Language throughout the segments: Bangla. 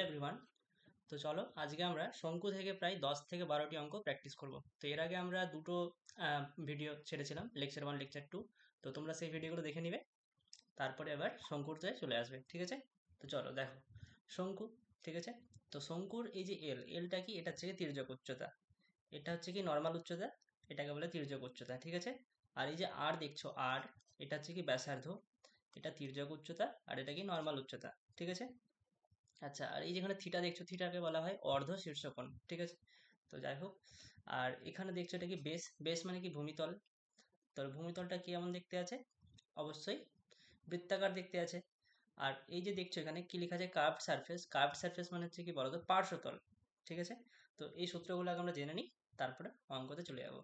এভরিওয়ান, তো চলো আজকে আমরা শঙ্কু থেকে প্রায় 10 থেকে 12টি অঙ্ক প্র্যাকটিস করব। তো এর আগে আমরা দুটো ভিডিও ছেড়েছিলাম, লেকচার 1 লেকচার 2। তো তোমরা সেই ভিডিওগুলো দেখে নিবে, তারপরে আবার শঙ্কুরতে চলে আসবে, ঠিক আছে? তো চলো দেখো শঙ্কু, ঠিক আছে? তো শঙ্কুর এই যে এলটা কি, এটা হচ্ছে কি তির্যক উচ্চতা, এটা হচ্ছে কি নর্মাল উচ্চতা, এটাকে বলে তির্যক উচ্চতা, ঠিক আছে? আর এই যে আর দেখছো আর, এটা হচ্ছে কি ব্যাসার্ধ, এটা তির্যক উচ্চতা, আর এটা কি নর্মাল উচ্চতা, ঠিক আছে? আচ্ছা, আর এই যেখানে থিটা দেখছো, থিটাকে বলা হয় অর্ধ শীর্ষকোণ, ঠিক আছে? তো যাই হোক, আর এখানে দেখছো এটা কি বেস, বেস মানে কি ভূমিতল। তো ভূমিতলটা কি এমন দেখতে আছে? অবশ্যই বৃত্তাকার দেখতে আছে। আর এই যে দেখছো এখানে কি লেখা আছে, কার্ভড সারফেস, কার্ভড সারফেস মানে হচ্ছে কি বলতো, পার্শ্বতল, ঠিক আছে? তো এই সূত্রগুলো আগে আমরা জেনে নিই, তারপরে অঙ্কতে চলে যাবো।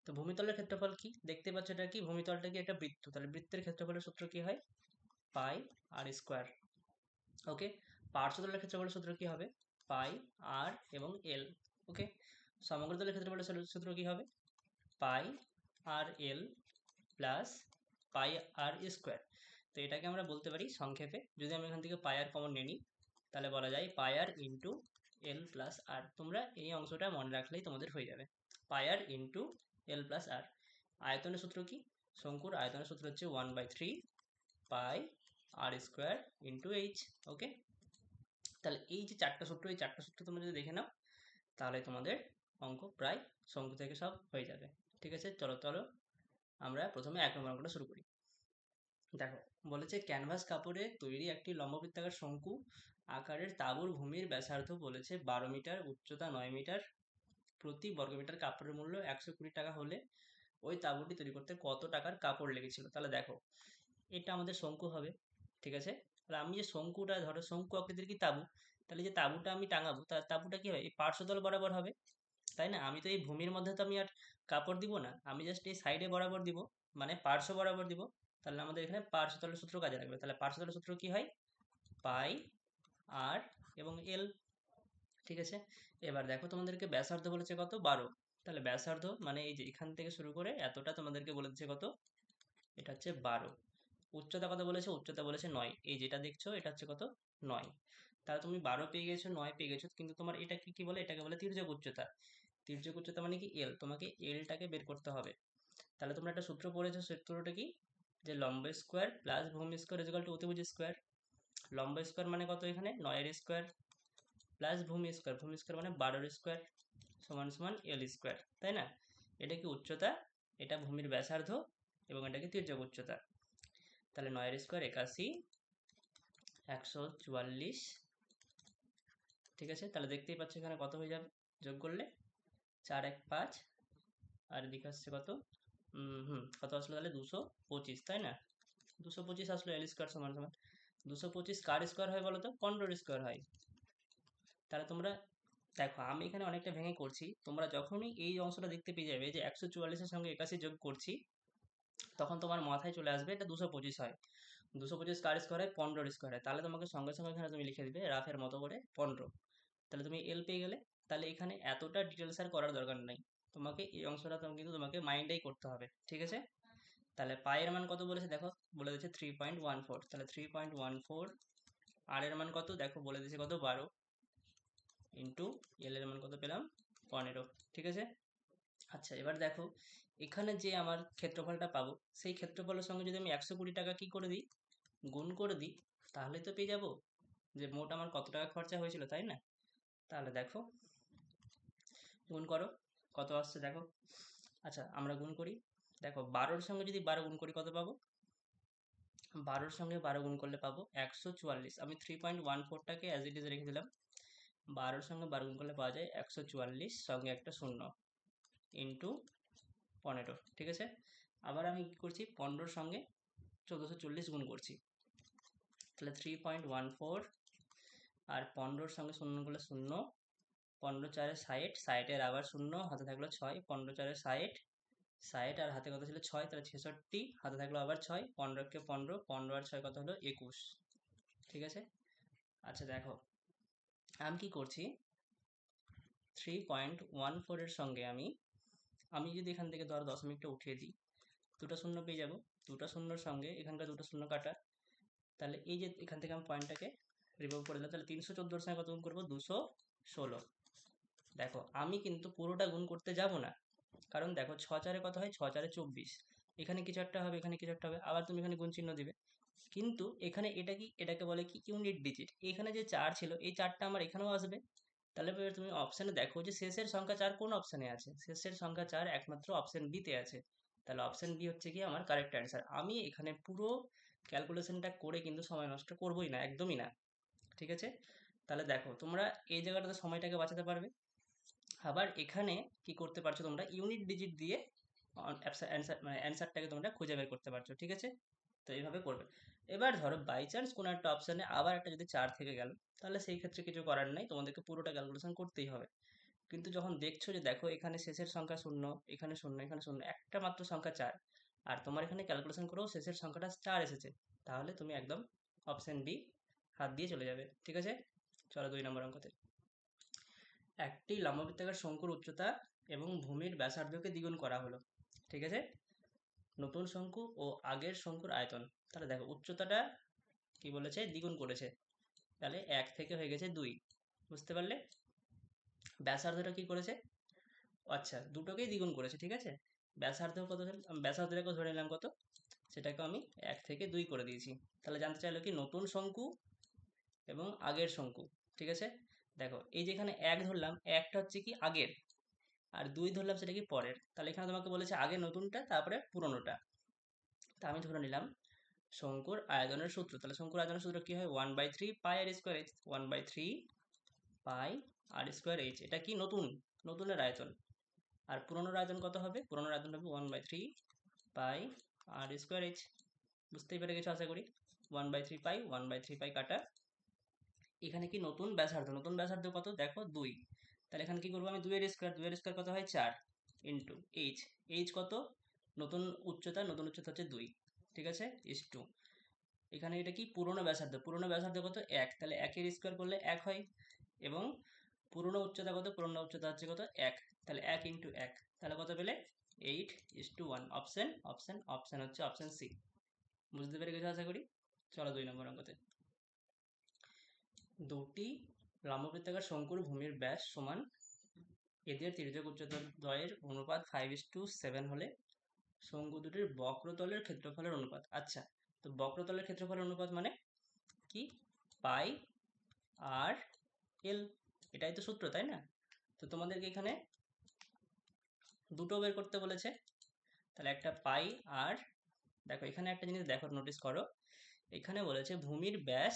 তো ভূমিতলের ক্ষেত্রফল কি দেখতে পাচ্ছ, এটা কি ভূমিতলটা কি একটা বৃত্ত, তাহলে বৃত্তের ক্ষেত্রফলের সূত্র কি হয়, পাই আর স্কোয়ার। ওকে, পার্শ্বতলের ক্ষেত্রফলের সূত্র কি হবে, পাই আর এবং এল। ওকে, সমগ্রতলের ক্ষেত্রফলের সূত্র কি হবে, পাই আর এল প্লাস পাই আর স্কোয়ার। তো এটাকে আমরা বলতে পারি সংক্ষেপে, যদি আমি এখান থেকে পাই আর কমন নিয়ে নিই, তাহলে বলা যায় পাই আর ইন্টু এল প্লাস আর। তোমরা এই অংশটা মনে রাখলেই তোমাদের হয়ে যাবে, পাই আর ইন্টু এল প্লাস আর। আয়তনের সূত্র কি, শঙ্কুর আয়তনের সূত্র হচ্ছে 1/3 পাই আর স্কোয়ার ইন্টু এইচ। ওকে, তাহলে এই যে চারটা সূত্র, এই চারটা সূত্র তোমরা যদি দেখে নাও, তাহলে তোমাদের অঙ্ক প্রায় শঙ্কু থেকে সব হয়ে যাবে, ঠিক আছে? চলো চলো আমরা প্রথমে 1 নম্বর অঙ্কটা শুরু করি। দেখো, বলেছে ক্যানভাস কাপড়ে তৈরি একটি লম্ববৃত্তাকার শঙ্কু আকারের তাঁবুর ভূমির ব্যাসার্ধ বলেছে 12 মিটার, উচ্চতা 9 মিটার, প্রতি বর্গমিটার কাপড়ের মূল্য 120 টাকা হলে ওই তাঁবুটি তৈরি করতে কত টাকার কাপড় লেগেছিল। তাহলে দেখো, এটা আমাদের শঙ্কু হবে, ঠিক আছে? তাহলে আমি যে শঙ্কুটা, ধরো শঙ্কু আকৃতির কি তাঁবু, তাহলে যে তাঁবুটা আমি টাঙাবো, তাঁবুটা কি হবে, এই পার্শ্বতল বরাবর হবে, তাই না? আমি তো এই ভূমির মধ্যে তো আমি আর কাপড় দিব না, আমি জাস্ট এই সাইডে বরাবর দিব, মানে পার্শ্ব বরাবর দিব। তাহলে আমাদের এখানে পার্শ্বতলের সূত্র কাজে লাগবে। তাহলে পার্শ্বতলের সূত্র কি হয়, পাই আর এবং এল, ঠিক আছে? এবার দেখো তোমাদেরকে ব্যাসার্ধ বলেছে কত, 12। তাহলে ব্যাসার্ধ মানে এই যে এখান থেকে শুরু করে এতটা তোমাদেরকে বলে দিচ্ছে কত, এটা হচ্ছে 12। উচ্চতা কত বলেছে, উচ্চতা বলেছে 9, এই যেটা দেখছো এটা হচ্ছে কত, 9। তাহলে তুমি 12 পেয়ে গেছো, 9 পেয়ে গেছো, কিন্তু তোমার এটা কি কি বলে, এটাকে বলে তির্যক উচ্চতা। তির্যক উচ্চতা মানে কি এল, তোমাকে এলটাকে বের করতে হবে। তাহলে তোমরা একটা সূত্র পড়েছো, সূত্রটা কি, যে লম্ব স্কোয়ার প্লাস ভূমি স্কোয়ার ইকুয়াল টু অতিভুজ স্কোয়ার। লম্ব স্কোয়ার মানে কত, এখানে 9 এর স্কোয়ার, প্লাস ভূমি স্কোয়ার, ভূমি স্কোয়ার মানে 12 এর স্কোয়ার, সমান সমান এল স্কোয়ার, তাই না? এটা কি উচ্চতা, এটা ভূমির ব্যাসার্ধ, এবং এটা কি তির্যক উচ্চতা। তাহলে 9 এর স্কোয়ার 81, 144, ঠিক আছে? তাহলে দেখতেই পাচ্ছ এখানে কত হয়ে যাবে, যোগ করলে 4 1 5, আর এদিকে আসছে কত, কত আসলো তাহলে, 225, তাই না? 225 আসলো, এল স্কোয়ার সমান সমান 225 কার স্কোয়ার হয় বলো তো, 15 স্কোয়ার হয়। তাহলে তোমরা দেখো, আমি এখানে অনেকটা ভেঙে করছি, তোমরা যখনই এই অংশটা দেখতে পেয়ে যাবে যে 144-এর সঙ্গে 81 যোগ করছি, তখন তোমার মাথায় চলে আসবে এটা 225 হয়। 225 কার স্কোয়ার হয়, 15 স্কোয়ার হয়। তাহলে তোমাকে সঙ্গে সঙ্গে এখানে তুমি লিখে দিবে রাফের মতো করে 15। তাহলে তুমি এল পেয়ে গেলে। তাহলে এখানে এতটা ডিটেলস আর করার দরকার নেই, তোমাকে এই অংশটা কিন্তু তোমাকে মাইন্ডেই করতে হবে, ঠিক আছে? তাহলে পায়ের মান কত বলেছে দেখো, বলে দিয়েছে 3.14, তাহলে 3.14। আর এর মান কত দেখো, বলে দিয়েছে কত, 12, ইন্টু এল এর মান কত পেলাম, 15, ঠিক আছে? আচ্ছা, এবার দেখো এখানে যে আমার ক্ষেত্রফলটা পাবো, সেই ক্ষেত্রফলের সঙ্গে যদি আমি 120 টাকা কি করে দিই, গুণ করে দিই, তাহলে তো পেয়ে যাবো যে মোট আমার কত টাকা খরচা হয়েছিল, তাই না? তাহলে দেখো, গুণ করো, কত আসছে দেখো। আচ্ছা, আমরা গুণ করি। দেখো, 12-র সঙ্গে যদি 12 গুণ করি কত পাবো, 12-র সঙ্গে 12 গুণ করলে পাবো 144। আমি 3.14টাকে অ্যাজ ইট ইজ রেখে দিলাম। 12-র সঙ্গে 12 গুণ করলে পাওয়া যায় 144, সঙ্গে একটা শূন্য, ইন্টু 15, ঠিক আছে? আবার আমি কি করছি, 15-র সঙ্গে 1440 গুণ করছি, তাহলে 3.14, আর 15-র সঙ্গে শূন্য করলে শূন্য, 15 4 60, 60-এর আবার শূন্য, হাতে থাকলো 6, 15 4 60, 60 আর হাতে কত ছিল 6, তাহলে 66, হাতে থাকলো আবার 6, 15-কে 15, 15 আর 6 কত হলো 21, ঠিক আছে? আচ্ছা দেখো, আমি কি করছি, 3.14-এর সঙ্গে আমি আমি যদি এখান থেকে ধরো দশমিকটা উঠিয়ে দিই, দুটো শূন্য পেয়ে যাবো। দুটো শূন্যর সঙ্গে এখানকার দুটো শূন্য কাটা, তাহলে এই যে এখান থেকে আমি পয়েন্টটাকে রিমুভ করে দিলাম, তাহলে 314 সঙ্গে কত গুণ করবো, 216। দেখো আমি কিন্তু পুরোটা গুণ করতে যাব না, কারণ দেখো 6 4 কত হয়, 6 4 24, এখানে কিছু একটা হবে, এখানে কিছু একটা হবে, আবার তুমি এখানে গুণ চিহ্ন দিবে। কিন্তু এখানে এটা কি, এটাকে বলে কি ইউনিট ডিজিট। এখানে যে 4 ছিল এই 4টা আমার এখানেও আসবে। তাহলে এবার তুমি অপশানে দেখো যে শেষের সংখ্যা 4 কোন অপশানে আছে, শেষের সংখ্যা 4 একমাত্র অপশান বি তে আছে। তাহলে অপশান বি হচ্ছে কি আমার কারেক্ট অ্যান্সার। আমি এখানে পুরো ক্যালকুলেশনটা করে কিন্তু সময় নষ্ট করবোই না, একদমই না। ঠিক আছে, তাহলে দেখো তোমরা এই জায়গাটাতে সময়টাকে বাঁচাতে পারবে। আবার এখানে কি করতে পারছো, তোমরা ইউনিট ডিজিট দিয়ে অ্যান্সার মানে অ্যান্সারটাকে তোমরা খুঁজে বের করতে পারছো। ঠিক আছে, তো এইভাবে করবে। এবার ধরো বাই চান্স কোনো একটা অপশানে আবার একটা যদি 4 থেকে গেল, তাহলে সেই ক্ষেত্রে কিছু করার নাই, তোমাদেরকে পুরোটা ক্যালকুলেশন করতেই হবে। কিন্তু যখন দেখছো যে দেখো এখানে শেষের সংখ্যা 0, এখানে 0, এখানে 0, একটা মাত্র সংখ্যা 4, আর তোমার এখানে ক্যালকুলেশন করেও শেষের সংখ্যাটা 4 এসেছে, তাহলে তুমি একদম অপশান বি হাত দিয়ে চলে যাবে। ঠিক আছে, চলো 2 নম্বর অঙ্কতে। একটি লম্ববৃত্তাকার শঙ্কুর উচ্চতা এবং ভূমির ব্যাসার্ধকে দ্বিগুণ করা হলো। ঠিক আছে, নতুন শঙ্কু ও আগের শঙ্কুর আয়তন। তাহলে দেখো উচ্চতাটা কি বলেছে, দ্বিগুণ করেছে, তাহলে 1 থেকে হয়ে গেছে 2, বুঝতে পারলে। ব্যাসার্ধটা কি করেছে, আচ্ছা দুটোকেই দ্বিগুণ করেছে। ঠিক আছে, ব্যাসার্ধ কত, ব্যাসার্ধটাকে ধরে নিলাম কত, সেটাকে আমি 1 থেকে 2 করে দিয়েছি। তাহলে জানতে চাইলো কি নতুন শঙ্কু এবং আগের শঙ্কু। ঠিক আছে, দেখো এই যেখানে 1 ধরলাম, একটা হচ্ছে কি আগের, আর 2 ধরলাম সেটা কি পরের। তাহলে এখানে তোমাকে বলেছে আগে নতুনটা তারপরে পুরোনোটা। তা আমি ধরে নিলাম শঙ্কুর আয়তনের সূত্র, তাহলে শঙ্কুর আয়তনের সূত্র কি হয়, 1/3 পাই আর স্কোয়ার এইচ, 1/3 পাই আর স্কোয়ার এইচ। এটা কি নতুন, নতুনের আয়তন। আর পুরোনোর আয়তন কত হবে, পুরোনোর আয়তন হবে 1/3 পাই আর স্কোয়ার এইচ। বুঝতেই পেরে গেছো আশা করি। 1/3 পাই, 1/3 পাই কাটা, এখানে কি নতুন ব্যাসার্ধ, নতুন ব্যাসার্ধ কত দেখো 2, তাহলে এখানে কি করবো আমি, 2 এর স্কোয়ার, 2 এর স্কোয়ার কত হয় 4 ইন্টু এইচ, এইচ কত, নতুন উচ্চতা, নতুন উচ্চতা হচ্ছে 2। ঠিক আছে, ইস টু, এখানে এটা কি পুরোনো ব্যাসার্ধ, পুরোনো ব্যাসার্ধ কত 1, তাহলে 1 এর স্কোয়ার করলে 1 হয়, এবং পুরোনো উচ্চতা কত, পুরোনো উচ্চতা হচ্ছে কত 1, তাহলে 1 ইন্টু 1, তাহলে কত পেলে 8:1। অপশন অপশন অপশন হচ্ছে অপশন সি। বুঝতে পেরে গেছো আশা করি। চলো 2 নম্বর অঙ্কতে। দুটি লম্ববৃত্তাকার শঙ্কুর ভূমির ব্যাস সমান, এদের তির্যক উচ্চতা দ্বয়ের অনুপাত 5:7 হলে শঙ্কু দুটির বক্রতলের ক্ষেত্রফলের অনুপাত। আচ্ছা, তো বক্রতলের ক্ষেত্রফলের অনুপাত মানে কি, পাই আর এল, এটাই তো সূত্র তাই না। তো তোমাদেরকে এখানে দুটো বের করতে বলেছে, তাহলে একটা পাই আর, দেখো এখানে একটা জিনিস দেখো নোটিস করো, এখানে বলেছে ভূমির ব্যাস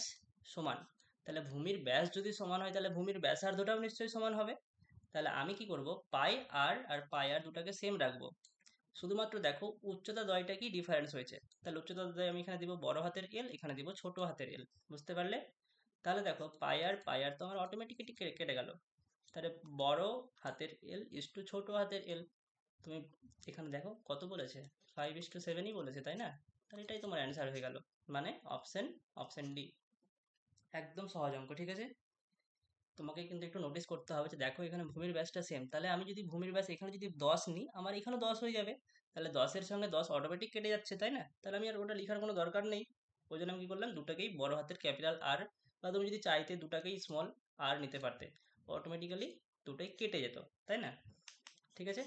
সমান, তাহলে ভূমির ব্যাস যদি সমান হয় তাহলে ভূমির ব্যাসার্ধটাও নিশ্চয়ই সমান হবে। তাহলে আমি কি করব, পাই আর আর পাই আর দুটাকে সেম রাখবো, শুধুমাত্র দেখো উচ্চতা দ্বয়টা কি ডিফারেন্স হয়েছে, তাহলে উচ্চতা দ্বয় আমি এখানে দিব বড় হাতের এল, এখানে দিব ছোট হাতের এল। বুঝতে পারলে, তাহলে দেখো পাই আর তো আমার অটোমেটিক্যালি কেটে গেল, তাহলে বড় হাতের এল ইস টু ছোট হাতের এল। তুমি এখানে দেখো কত বলেছে, 5:7ই বলেছে তাই না, তাহলে এটাই তোমার অ্যান্সার হয়ে গেল, মানে অপশন অপশন ডি। একদম সহজ অঙ্ক। ঠিক আছে, তোমাকে কিন্তু একটু নোটিস করতে হবে যে দেখো এখানে ভূমির ব্যাসটা সেম, তাহলে আমি যদি ভূমির ব্যাস এখানে যদি 10 নিই, আমার এখানে 10 হয়ে যাবে, তাহলে 10-এর সঙ্গে 10 অটোমেটিক কেটে যাচ্ছে তাই না, তাহলে আমি আর ওটা লেখার কোনো দরকার নেই। ওই জন্য আমি কি করলাম, দুটাকেই বড় হাতের ক্যাপিটাল আর, বা তুমি যদি চাইতে দুটাকেই স্মল আর নিতে পারতে, অটোমেটিক্যালি দুটোই কেটে যেত তাই না। ঠিক আছে,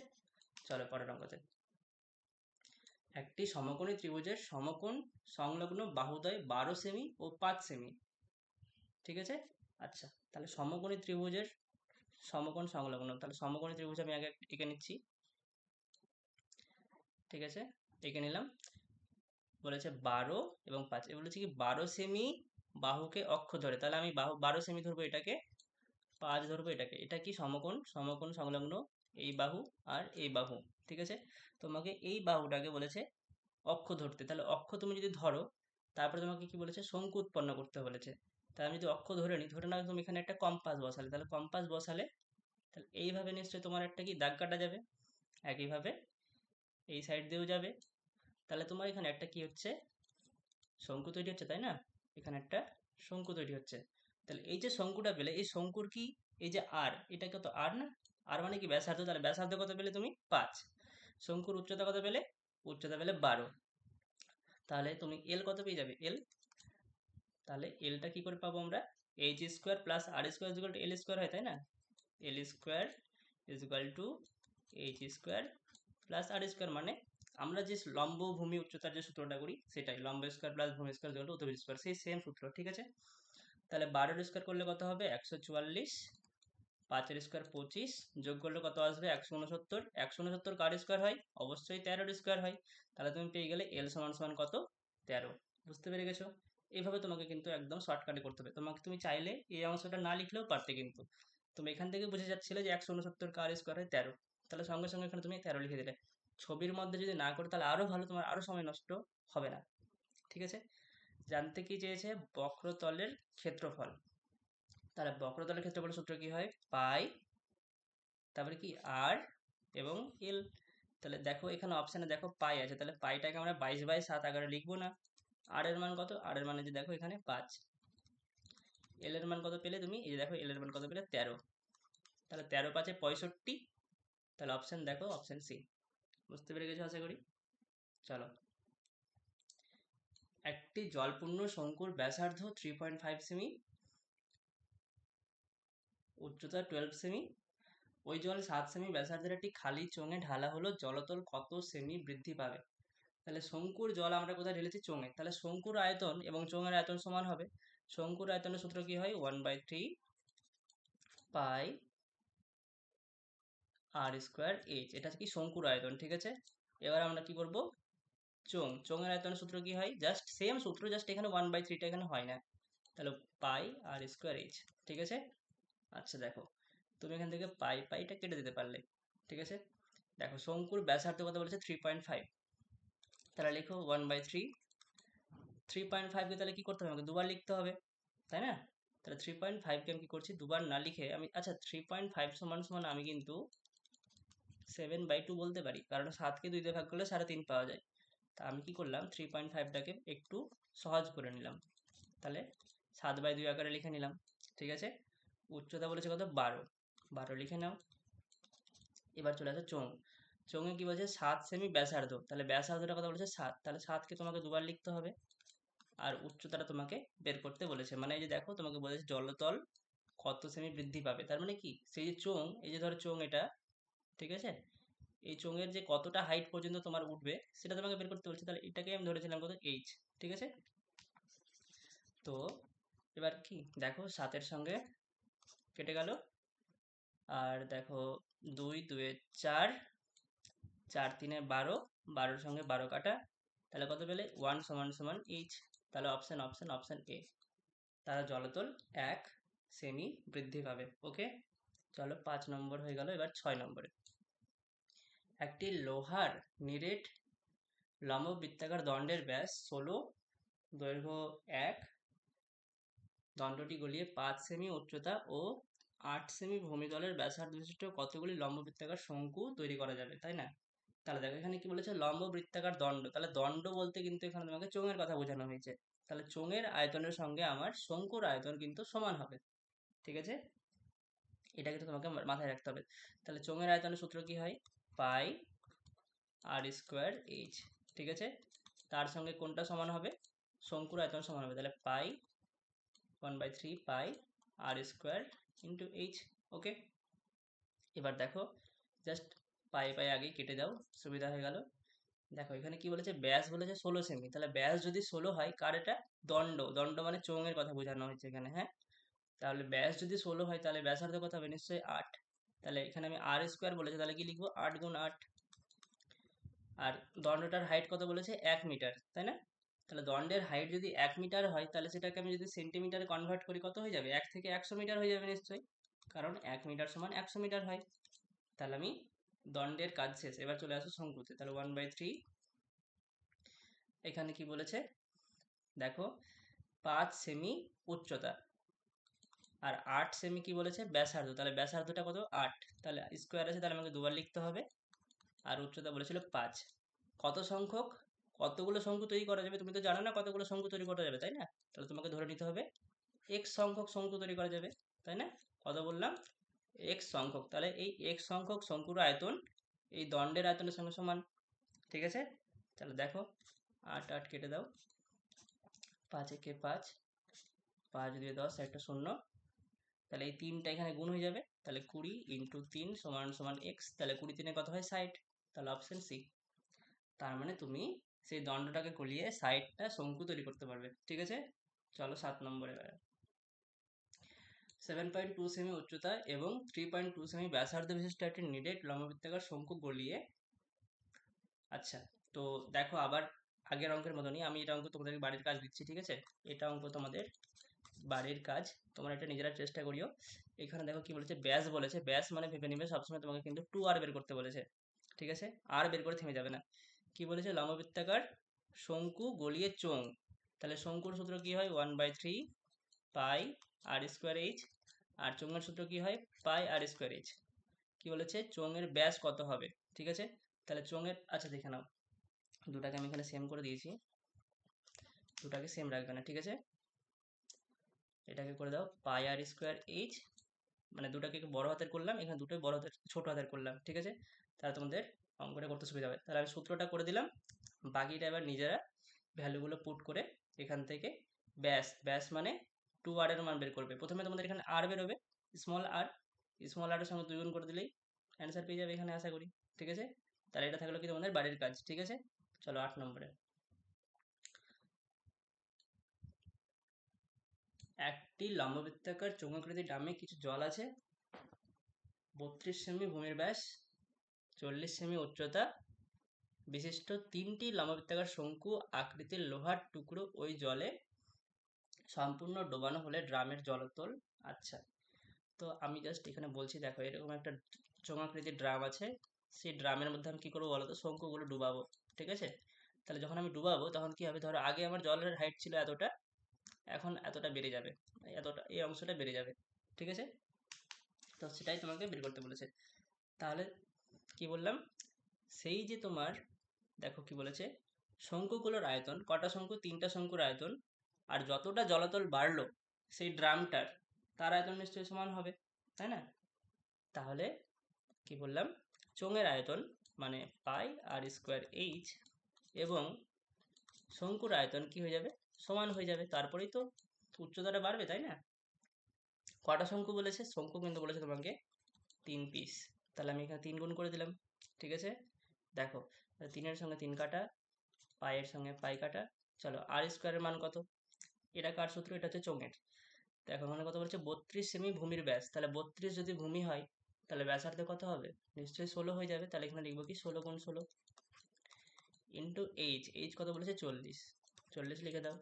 চলো পরের অঙ্কতে। একটি সমকোণী ত্রিভুজের সমকোণ সংলগ্ন বাহুদ্বয় 12 সেমি ও 5 সেমি। ঠিক আছে, আচ্ছা তাহলে সমকোণী ত্রিভুজের সমকোণ সংলগ্ন, তাহলে সমকোণী ত্রিভুজ আমি আগে এঁকে নিচ্ছি। ঠিক আছে, এঁকে নিলাম। বলেছে 12 এবং 5, এ বলেছে কি 12 সেমি বাহুকে অক্ষ ধরে, তাহলে আমি বাহু 12 সেমি ধরবো এটাকে, 5 ধরবো এটাকে, এটা কি সমকোণ, সমকোণ সংলগ্ন এই বাহু আর এই বাহু। ঠিক আছে, তোমাকে এই বাহুটাকে বলেছে অক্ষ ধরতে, তাহলে অক্ষ তুমি যদি ধরো, তারপরে তোমাকে কি বলেছে, শঙ্কু উৎপন্ন করতে বলেছে। তাহলে আমি যদি অক্ষ ধরে নিই, ধরে নাও তুমি এখানে একটা কম্পাস বসালে, তাহলে কম্পাস বসালে তাহলে এইভাবে নিশ্চয়ই তোমার একটা কি দাগ কাটা যাবে, একইভাবে এই সাইড দিয়েও যাবে, তাহলে তোমার এখানে একটা কি হচ্ছে, শঙ্কু তৈরি হচ্ছে তাই না, এখানে একটা শঙ্কু তৈরি হচ্ছে। তাহলে এই যে শঙ্কুটা পেলে, এই শঙ্কুর কি, এই যে আর, এটা কত আর না, আর মানে কি ব্যাসার্ধ, তাহলে ব্যাসার্ধ কত পেলে তুমি 5, শঙ্কুর উচ্চতা কত পেলে, উচ্চতা পেলে 12, তাহলে তুমি এল কত পেয়ে যাবে, এল তাহলে এলটা কি করে পাবো আমরা, H square plus R square is equal to L square হয়, তাই না? L square is equal to H square plus R square, মানে আমরা যে লম্ব ভূমি উচ্চতার যে সূত্রটা করি সেটাই, লম্ব স্কোয়ার প্লাস ভূমি স্কোয়ার ইজ ইকুয়াল টু অতিভুজ স্কোয়ার, সেই সেম সূত্র, ঠিক আছে? তাহলে 12 স্কোয়ার করলে কত হবে 144, 5 স্কোয়ার 25, যোগ করলে কত আসবে 169, 169 কার স্কোয়ার হয়, অবশ্যই 13 স্কোয়ার হয়। তাহলে তুমি পেয়ে গেলে এল সমান সমান কত, 13। বুঝতে পেরে গেছো? এইভাবে তোমাকে কিন্তু একদম শর্টকাটে করতে হবে, তোমাকে তুমি চাইলে এই অংশটা না লিখলেও পারতে, কিন্তু তুমি এখান থেকে বুঝে যাচ্ছিলে যে 169 কার স্কোয়ার হয় 13, তাহলে সঙ্গে সঙ্গে এখানে তুমি 13 লিখে দিলে। ছবির মধ্যে যদি না করো তাহলে আরো ভালো, তোমার আরো সময় নষ্ট হবে না, ঠিক আছে? জানতে কি চেয়েছে, বক্রতলের ক্ষেত্রফল। তাহলে বক্রতলের ক্ষেত্রফলের সূত্র কি হয়, পাই, তারপরে কি আর এবং এল। তাহলে দেখো এখানে অপশানে দেখো পাই আছে, তাহলে পাইটাকে আমরা 22/7 আকারে লিখবো না। আর এর মান কত, আর এর মানে যে দেখো এখানে 5। এল এর মান কত পেলে তুমি, এই যে দেখো এল এর মান কত পেলে 13। তাহলে 13 5 65, তাহলে অপশান দেখো অপশান সি। বুঝতে পেরে গেছো আশা করি। চলো, একটি জলপূর্ণ শঙ্কুর ব্যাসার্ধ 3.5 সেমি, উচ্চতা 12 সেমি, ওই জল 7 সেমি ব্যাসার্ধের একটি খালি চোঙে ঢালা হলো, জলতল কত সেমি বৃদ্ধি পাবে? তাহলে শঙ্কুর জল আমরা কোথায় ঢেলেছি, চোঙে, তাহলে শঙ্কুর আয়তন এবং চোঙের আয়তন সমান হবে। শঙ্কুর আয়তনের সূত্র কি হয়, 1/3 পাই আর স্কোয়ার এইচ, এটা কি শঙ্কুর আয়তন, ঠিক আছে? এবার আমরা কি করব, চোঙের আয়তনের সূত্র কি হয়, জাস্ট সেম সূত্র, জাস্ট এখানে 1/3টা এখানে হয় না। তাহলে পাই আর স্কোয়ার এইচ, ঠিক আছে? আচ্ছা দেখো, তুমি এখান থেকে পাইটা কেটে দিতে পারলে, ঠিক আছে? দেখো শঙ্কুর ব্যাসার্ধ কথা বলেছে 3.5, তাহলে লিখো 1/3, 3.5কে তাহলে কি করতে হবে, আমাকে দুবার লিখতে হবে, তাই না? তাহলে 3.5কে আমি কি করছি, দুবার না লিখে আমি, আচ্ছা 3.5 সমান সমান আমি কিন্তু 7/2 বলতে পারি, কারণ 7কে 2 দিয়ে ভাগ করলে 3.5 পাওয়া যায়। তা আমি কি করলাম, 3.5টাকে একটু সহজ করে নিলাম, তাহলে 7/2 আকারে লিখে নিলাম, ঠিক আছে? উচ্চতা বলেছে কত, 12 লিখে নাও। এবার চলে আসে চোঙে কি বলছে 7 সেমি ব্যাসার্ধ, তাহলে ব্যাসার্ধটা কথা বলেছে 7, তাহলে 7কে তোমাকে দুবার লিখতে হবে, আর উচ্চতাটা তোমাকে বের করতে বলেছে, মানে এই যে দেখো তোমাকে বলেছে জলতল কত সেমি বৃদ্ধি পাবে, তার মানে কি, সেই যে চোঙ, এই যে ধরো চোঙ এটা, ঠিক আছে? এই চোঙের যে কতটা হাইট পর্যন্ত তোমার উঠবে সেটা তোমাকে বের করতে বলছে, তাহলে এটাকে আমি ধরেছিলাম কত, এইচ, ঠিক আছে? তো এবার কি দেখো 7-এর সঙ্গে কেটে গেল, আর দেখো 2 2 4, 4 3 12, 12-এর সঙ্গে 12 কাটা, তাহলে কত পেলে 1 সমান সমান এইচ। তাহলে অপশান অপশান অপশান এ, তারা জলতল 1 সেমি বৃদ্ধি পাবে। ওকে, চলো 5 নম্বর হয়ে গেল, এবার 6 নম্বরে। একটি লোহার নিরেট লম্ব বৃত্তাকার দণ্ডের ব্যাস 16, দৈর্ঘ্য 1, দণ্ডটি গলিয়ে 5 সেমি উচ্চতা ও 8 সেমি ভূমিতলের ব্যাসার্ধ বিশিষ্ট কতগুলি লম্ব বৃত্তাকার শঙ্কু তৈরি করা যাবে, তাই না? তাহলে দেখো এখানে কি বলেছে, লম্ব বৃত্তাকার দণ্ড, তাহলে দণ্ড বলতে কিন্তু এখানে তোমাকে চোঙের কথা বোঝানো হয়েছে, তাহলে চোঙের আয়তনের সঙ্গে আমার শঙ্কুর আয়তন কিন্তু সমান হবে, ঠিক আছে? এটা কিন্তু তোমাকে মাথায় রাখতে হবে। তাহলে চোঙের আয়তনের সূত্র কি হয়, পাই আর স্কোয়ার এইচ, ঠিক আছে? তার সঙ্গে কোনটা সমান হবে, শঙ্কুর আয়তন সমান হবে, তাহলে পাই 1/3 পাই আর স্কোয়ার ইন্টু এইচ। ওকে, এবার দেখো জাস্ট পাই পাই আগেই কেটে দাও, সুবিধা হয়ে গেল। দেখো এখানে কি বলেছে, ব্যাস বলেছে 16 সেমি, তাহলে ব্যাস যদি 16 হয়, কার এটা, দণ্ড মানে চোঙের কথা বোঝানো হয়েছে এখানে, হ্যাঁ? তাহলে ব্যাস যদি 16 হয় তাহলে ব্যাসার্ধ কত হবে, নিশ্চয়ই 8। তাহলে এখানে আমি আর স্কোয়ার বলেছে, তাহলে কি লিখবো, 8 গুণ 8। আর দণ্ডটার হাইট কত বলেছে, 1 মিটার, তাই না? তাহলে দণ্ডের হাইট যদি 1 মিটার হয়, তাহলে সেটাকে আমি যদি সেন্টিমিটারে কনভার্ট করি কত হয়ে যাবে, 1 থেকে 100 মিটার হয়ে যাবে নিশ্চয়ই, কারণ 1 মিটার সমান 100 মিটার হয়। তাহলে আমি দণ্ডের কাজ শেষ, এবার চলে আসো শঙ্কুতে। তাহলে 1/3, এখানে কি বলেছে দেখো 5 সেমি উচ্চতা আর 8 সেমি কি বলেছে ব্যাসার্ধ, তাহলে ব্যাসার্ধটা কত, 8, তাহলে স্কোয়ার আছে, তাহলে আমাকে দুবার লিখতে হবে, আর উচ্চতা বলেছিল 5। কত সংখ্যক, কতগুলো শঙ্কু তৈরি করা যাবে, তুমি তো জানো না কতগুলো শঙ্কু তৈরি করা যাবে, তাই না? তাহলে তোমাকে ধরে নিতে হবে x সংখ্যক শঙ্কু তৈরি করা যাবে, তাই না? কত বললাম, x সংখ্যক, তাহলে এই x সংখ্যক শঙ্কুর আয়তন এই দণ্ডের আয়তনের সঙ্গে সমান, ঠিক আছে? তাহলে দেখো 8 8 কেটে দাও, 5 একে 5, 5 দিয়ে 10 একটা শূন্য, তাহলে এই 3টা এখানে গুণ হয়ে যাবে, তাহলে 20 ইন্টু 3 সমান সমান x, তাহলে 20 3 কত হয় 60, তাহলে অপশন সি। তার মানে তুমি সেই দণ্ডটাকে গলিয়ে 60টা শঙ্কু তৈরি করতে পারবে। ঠিক আছে, চলো 7 নম্বরে। 7.2 সেমি উচ্চতা এবং 3.2 সেমি ব্যাসার্ধ বিশিষ্ট একটি নিডেড লম্ববৃত্তাকার শঙ্কু গলিয়ে। আচ্ছা, তো দেখো আবার আগের অঙ্কের মতনই আমি এটা অঙ্ক তোমাদের বাড়ির কাজ দিচ্ছি, ঠিক আছে? এটা অঙ্ক তোমাদের বাড়ির কাজ, তোমরা এটা নিজেরা চেষ্টা করিও। এখানে দেখো কি বলেছে, ব্যাস বলেছে, ব্যাস মানে ভেবে নিবে সবসময় তোমাকে কিন্তু 2r বের করতে বলেছে, ঠিক আছে? আর বের করে থেমে যাবে না। কি বলেছে, লম্ববৃত্তাকার শঙ্কু গলিয়ে চোঙ, তাহলে শঙ্কুর সূত্র কি হয় 1/3 পাই আর স্কোয়ার এইচ, আর চোঙের সূত্র কি হয় পাই আর স্কোয়ার এইচ। কি বলেছে, চোঙের ব্যাস কত হবে, ঠিক আছে? তাহলে চোঙের, আচ্ছা দেখে নাও, দুটাকে আমি এখানে সেম করে দিয়েছি, দুটাকে সেম রাখবে না, ঠিক আছে? এটাকে করে দাও পাই আর স্কোয়ার এইচ, মানে দুটাকে বড় হাতের করলাম, এখানে দুটোই বড় হাতের ছোট হাতের করলাম, ঠিক আছে? তাহলে তোমাদের অঙ্কটা করতে সুবিধা হবে। তাহলে আমি সূত্রটা করে দিলাম, বাকিটা এবার নিজেরা ভ্যালুগুলো পুট করে এখান থেকে ব্যাস, ব্যাস মানে 2r এর মান বের করবে। প্রথমে তোমাদের এখানে আর বেরোবে, স্মল আর, স্মল আর এর সঙ্গে 2 গুণ করে দিলেই অ্যান্সার পেয়ে যাবে এখানে, আশা করি। ঠিক আছে, তাহলে এটা থাকলো কি তোমাদের বাড়ির কাজ। ঠিক আছে, চলো 8 নম্বরে। একটি লম্ববৃত্তাকার চৌম্বকৃতি ড্রামে কিছু জল আছে, 32 সেমি ভূমির ব্যাস, 40 সেমি উচ্চতা বিশিষ্ট 3টি লম্ববৃত্তাকার শঙ্কু আকৃতির লোহার টুকরো ওই জলে সম্পূর্ণ ডোবানো হলে ড্রামের জলতল। আচ্ছা, তো আমি জাস্ট এখানে বলছি, দেখো এরকম একটা চোঙাকৃতির ড্রাম আছে, সেই ড্রামের মধ্যে আমি কি করবো বলো তো, শঙ্কুগুলো ডুবাবো, ঠিক আছে? তাহলে যখন আমি ডুবাবো তখন কি হবে, ধরো আগে আমার জলের হাইট ছিল এতটা, এখন এতটা বেড়ে যাবে, এতটা, এই অংশটা বেড়ে যাবে, ঠিক আছে? তো সেটাই তোমাকে বের করতে বলেছে। তাহলে কি বললাম, সেই যে তোমার, দেখো কি বলেছে, শঙ্কুগুলোর আয়তন, কটা শঙ্কু, 3টা শঙ্কুর আয়তন, আর যতটা জলতল বাড়লো সেই ড্রামটার, তার আয়তন নিশ্চয়ই সমান হবে, তাই না? তাহলে কি বললাম, চোঙের আয়তন মানে পাই আর স্কোয়ার এইচ এবং শঙ্কুর আয়তন কি হয়ে যাবে, সমান হয়ে যাবে, তারপরেই তো উচ্চতাটা বাড়বে, তাই না? কটা শঙ্কু বলেছে, শঙ্কু কিন্তু বলেছে তোমাকে 3 পিস, তাহলে আমি এখানে 3 গুণ করে দিলাম, ঠিক আছে? দেখো 3-এর সঙ্গে 3 কাটা, পায়ের সঙ্গে পাই কাটা, চলো আর স্কোয়ারের মান কত, এটা কার সূত্র, এটা হচ্ছে চোঙের। দেখো এখানে কত বলছে, 32 সেমি ভূমির ব্যাস, তাহলে 32 যদি ভূমি হয় তাহলে ব্যাসার্ধ কত হবে, নিশ্চয়ই 16 হয়ে যাবে, তাহলে এখানে লিখবো কি 16 গুণ 16 ইন্টু এইচ, এইচ কত বলেছে 40, 40 লিখে দাও।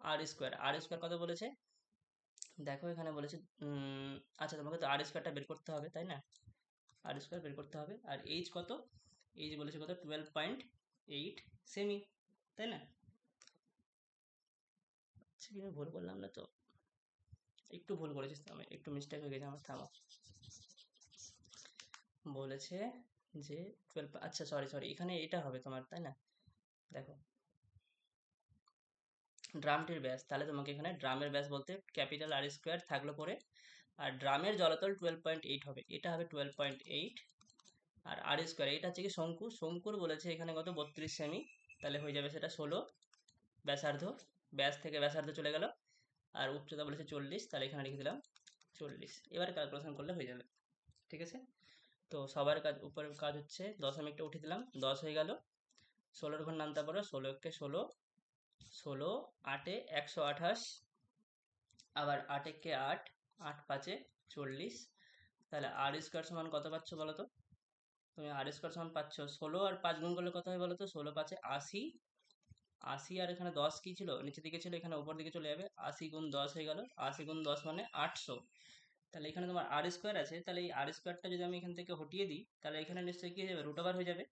আর স্কোয়ার, আর স্কোয়ার কত বলেছে, দেখো এখানে বলেছে আচ্ছা তোমাকে তো আর স্কোয়ারটা বের করতে হবে, তাই না? আর স্কোয়ার বের করতে হবে, আর এইচ কত, এইচ বলেছে কত 12.8 সেমি, তাই না? আচ্ছা কি আমি ভুল করলাম না তো, একটু ভুল করেছিস তো, আমি একটু মিস্টেক হয়ে গেছে আমার, থামো। বলেছে যে 12, আচ্ছা সরি সরি, এখানে এটা হবে তোমার, তাই না? দেখো ড্রামটির ব্যাস, তাহলে তোমাকে এখানে ড্রামের ব্যাস বলতে ক্যাপিটাল আর স্কোয়ার থাকলো পরে, আর ড্রামের জলতল 12.8 হবে, এটা হবে 12.8, আর আর স্কোয়ার এটা হচ্ছে কি শঙ্কু, শঙ্কুর বলেছে এখানে কত 32 সেমি, তাহলে হয়ে যাবে সেটা 16 ব্যাসার্ধ, ব্যাস থেকে ব্যাসার্ধ চলে গেল, আর উচ্চতা বলেছে 40, তাহলে এখানে লিখে দিলাম 40, এবারে ক্যালকুলেশন করলে হয়ে যাবে, ঠিক আছে? তো সবার কাজ, উপরের কাজ হচ্ছে দশমিকটা উঠিয়ে দিলাম, 10 হয়ে গেল, 16 ঘর নামতে পারো, 16 কে 16, 16 8-এ 128, আবার 8 একে 8, 8 5-এ 40, তাহলে আর স্কোয়ার সমান কত পাচ্ছ বলো তো, তুমি আর স্কোয়ার সমান পাচ্ছ 16 আর 5 গুণ করলে কত হয় বলো তো, 16 5-এ 80, 80 আর এখানে 10 কি ছিল, নিচের দিকে ছিল, এখানে উপর দিকে চলে যাবে, 80 গুণ 10 হয়ে গেল, 80 গুণ 10 মানে 800, তাহলে এখানে তোমার আর স্কোয়ার আছে, তাহলে এই আর স্কোয়ারটা যদি আমি এখান থেকে হটিয়ে দিই তাহলে এখানে নিশ্চয়ই কি হয়ে যাবে, রুট ওভার হয়ে যাবে,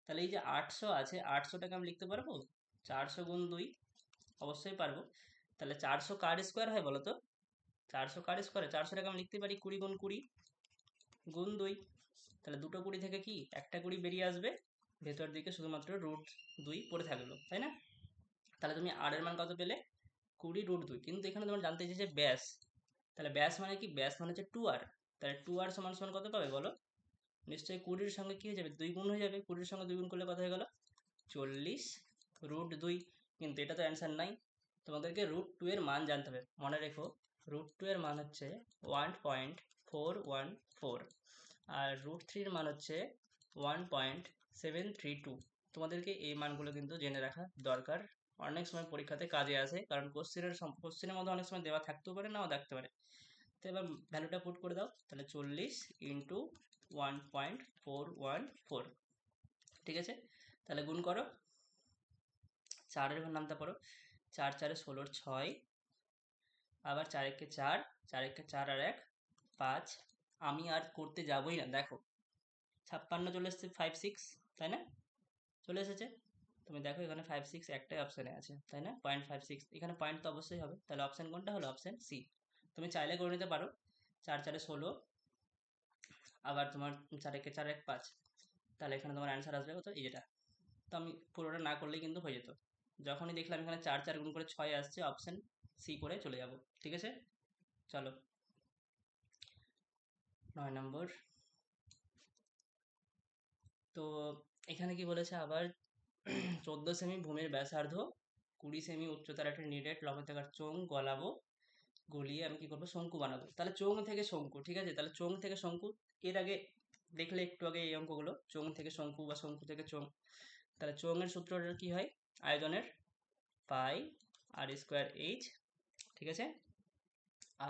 তাহলে এই যে 800 আছে, 800টাকে আমি লিখতে পারবো 400 গুণ 2, অবশ্যই পারবো। তাহলে 400 কার স্কোয়ার হয় বলো তো, 400 কার স্কোয়ারে 400টাকে আমি লিখতে পারি 20 গুণ 20 গুণ 2, তাহলে দুটো 20 থেকে কি একটা 20 বেরিয়ে আসবে, ভেতর দিকে শুধুমাত্র √2 পড়ে থাকলো, তাই না? তাহলে তুমি আর এর মান কত পেলে, 20 √2, কিন্তু এখানে তোমার জানতে চাইছে ব্যাস, তাহলে ব্যাস মানে কি, ব্যাস মানে হচ্ছে 2r, তাহলে 2r সমান সমান কত পাবে বলো, নিশ্চয়ই 20-এর সঙ্গে কি হয়ে যাবে, 2 গুণ হয়ে যাবে, 20-এর সঙ্গে 2 গুণ করলে কত হয়ে গেল 40 √2, কিন্তু এটা তো অ্যান্সার নাই, তোমাদেরকে √2 এর মান জানতে হবে। মনে রেখো √2 এর মান হচ্ছে 1.414 আর √3 এর মান হচ্ছে 1.732। তোমাদেরকে এই মানগুলো কিন্তু জেনে রাখা দরকার, অনেক সময় পরীক্ষাতে কাজে আসে, কারণ কোশ্চেনের মধ্যে অনেক সময় দেওয়া থাকতেও পারে, নাও থাকতে পারে। তো এবার ভ্যালুটা পুট করে দাও, তাহলে 40 ইন্টু 1.414, ঠিক আছে? তাহলে গুণ করো, 4-এর ঘর নামতে পারো, 4 4 16 6, আবার 4 1 4, 4 1 4 আর 1 5। আমি আর করতে যাবই না, দেখো 56 চলে এসেছে, 5 6, তাই না? চলে এসেছে। তুমি দেখো এখানে 5 6 একটাই অপশানে আছে, তাই না? 0.56, এখানে পয়েন্ট তো অবশ্যই হবে, তাহলে অপশান কোনটা হলো? Option C. তুমি চাইলে করে নিতে পারো 4 4 16, আবার তোমার 4 1 4 1 5, তাহলে এখানে তোমার অ্যান্সার আসবে কত? এই যেটা। তো আমি পুরোটা না করলেই কিন্তু হয়ে যেত। যখনই দেখলাম এখানে 4 4 গুণ করে 6 আসছে, অপশান সি করে চলে যাব, ঠিক আছে? চলো 9 নম্বর। তো এখানে কি বলেছে আবার, 14 সেমি ভূমির ব্যাসার্ধ, 20 সেমি উচ্চতার একটা নিরেট লম্বাকার চোঙ গলাবো, গলিয়ে আমি কি করবো? শঙ্কু বানাবো। তাহলে চোঙ থেকে শঙ্কু, ঠিক আছে? তাহলে চোঙ থেকে শঙ্কু, এর আগে দেখলে একটু আগে এই অঙ্কগুলো, চোঙ থেকে শঙ্কু বা শঙ্কু থেকে চোঙ। তাহলে চোঙের সূত্রটা কি হয়? আয়তনের পাই আর স্কোয়ার এইচ, ঠিক আছে?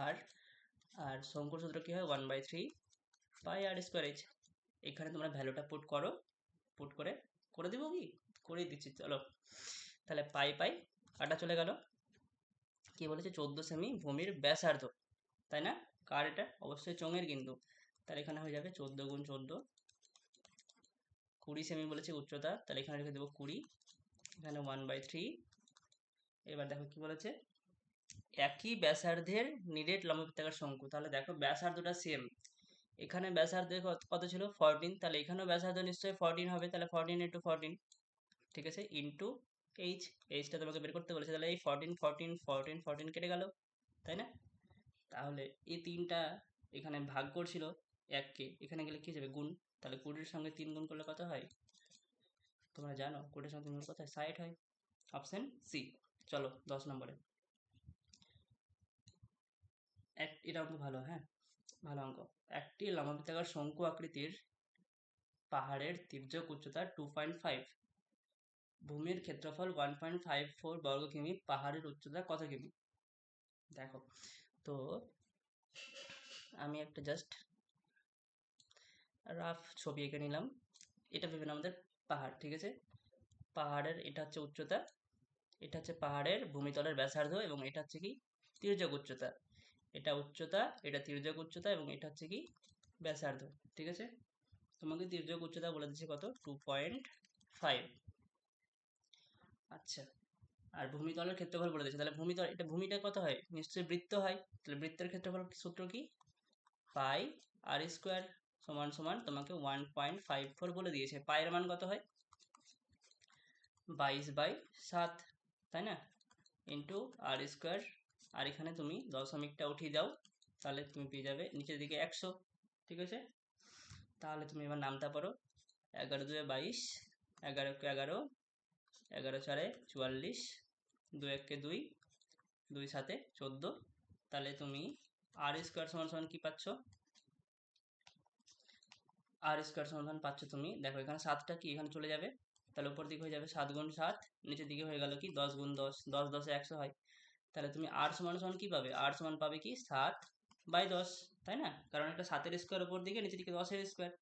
আর আর শঙ্কুর সূত্র কি হয়? 1/3 পাই আর স্কোয়ার এইচ। এখানে তোমরা ভ্যালুটা পুট করো, পুট করে দেবো কি? করেই দিচ্ছি, চলো। তাহলে পাই পাই কাটা চলে গেল। কি বলেছে? 14 সেমি ভূমির ব্যাসার্ধ, তাই না? কার এটা? অবশ্যই চোঙের কিন্তু। তাহলে এখানে হয়ে যাবে 14 গুণ 14, 20 সেমি বলেছে উচ্চতা, তাহলে এখানে রেখে দেবো 20, এখানে 1/3। এবার দেখো কি বলেছে, একই ব্যাসার্ধের নিরেট লম্ববৃত্তাকার শঙ্কু। তাহলে দেখো ব্যাসার্ধটা সেম, এখানে ব্যাসার্ধ কত ছিল? 14, তাহলে এখানেও ব্যাসার্ধ নিশ্চয়ই 14 হবে, তাহলে 14 ইন্টু 14, ঠিক আছে? ইন্টু এইচ, এইচটা তোমাকে বের করতে বলেছে, তাহলে এই 14 14 14 14 কেটে গেল, তাই না? তাহলে এই তিনটা এখানে ভাগ করছিল এককে, এখানে গেলে কি যাবে? গুণ। তাহলে 20-এর সঙ্গে 3 গুণ করলে কত হয়? তোমরা জানো 20-এর সঙ্গে 3 গুণ কত হয়? 60 হয়, অপশন সি। চলো 10 নম্বরে। এটা অঙ্ক ভালো, হ্যাঁ ভালো অঙ্ক। একটি লম্ববৃত্তাকার শঙ্কু আকৃতির পাহাড়ের তির্যক উচ্চতা 2.5, ভূমির ক্ষেত্রফল 1.54 বর্গ কিমি, পাহাড়ের উচ্চতা কত কিমি? দেখো তো আমি একটা জাস্ট রাফ ছবি এঁকে নিলাম। এটা ভেবে আমাদের পাহাড়, ঠিক আছে? পাহাড়ের এটা হচ্ছে উচ্চতা, এটা হচ্ছে পাহাড়ের ভূমিতলের ব্যাসার্ধ, এবং এটা হচ্ছে কি? তির্যক উচ্চতা। এটা উচ্চতা, এটা তির্যক উচ্চতা, এবং এটা হচ্ছে কি? ব্যাসার্ধ, ঠিক আছে? তোমাকে তির্যক উচ্চতা বলে দিচ্ছি কত? 2.5। আচ্ছা, আর ভূমিতলের ক্ষেত্রফল বলে দিচ্ছে, তাহলে ভূমিতল, এটা ভূমিটা কত হয়? নিশ্চয়ই বৃত্ত হয়, তাহলে বৃত্তের ক্ষেত্রফল সূত্র কি? পাই আর স্কোয়ার সমান সমান তোমাকে 1.54 বলে দিয়েছে। পায়ের মান কত হয়? 22/7, তাই না? ইন্টু আর স্কোয়ার, আর এখানে তুমি দশমিকটা উঠিয়ে দাও, তাহলে তুমি পেয়ে যাবে নিচের দিকে 100, ঠিক আছে? তাহলে তুমি এবার নামতে পারো, 11 2 22, 11 11, 11 4 44, 2 1 2, 2 7 14। তাহলে তুমি আর স্কোয়ার সমান সমান কি পাচ্ছ? আর স্কোয়ার সমান পাচ্ছ তুমি, দেখো এখানে 7টা কি এখানে চলে যাবে, তাহলে উপর দিকে হয়ে যাবে 7 গুণ 7, নিচের দিকে হয়ে গেল কি 10 গুণ 10, 10 10 100 হয়। তাহলে তুমি আর সমান সমান কি পাবে? আর সমান পাবে কি? 7/10, তাই না? কারণ এটা 7-এর স্কোয়ার উপর দিকে, নিচের দিকে 10-এর স্কোয়ার,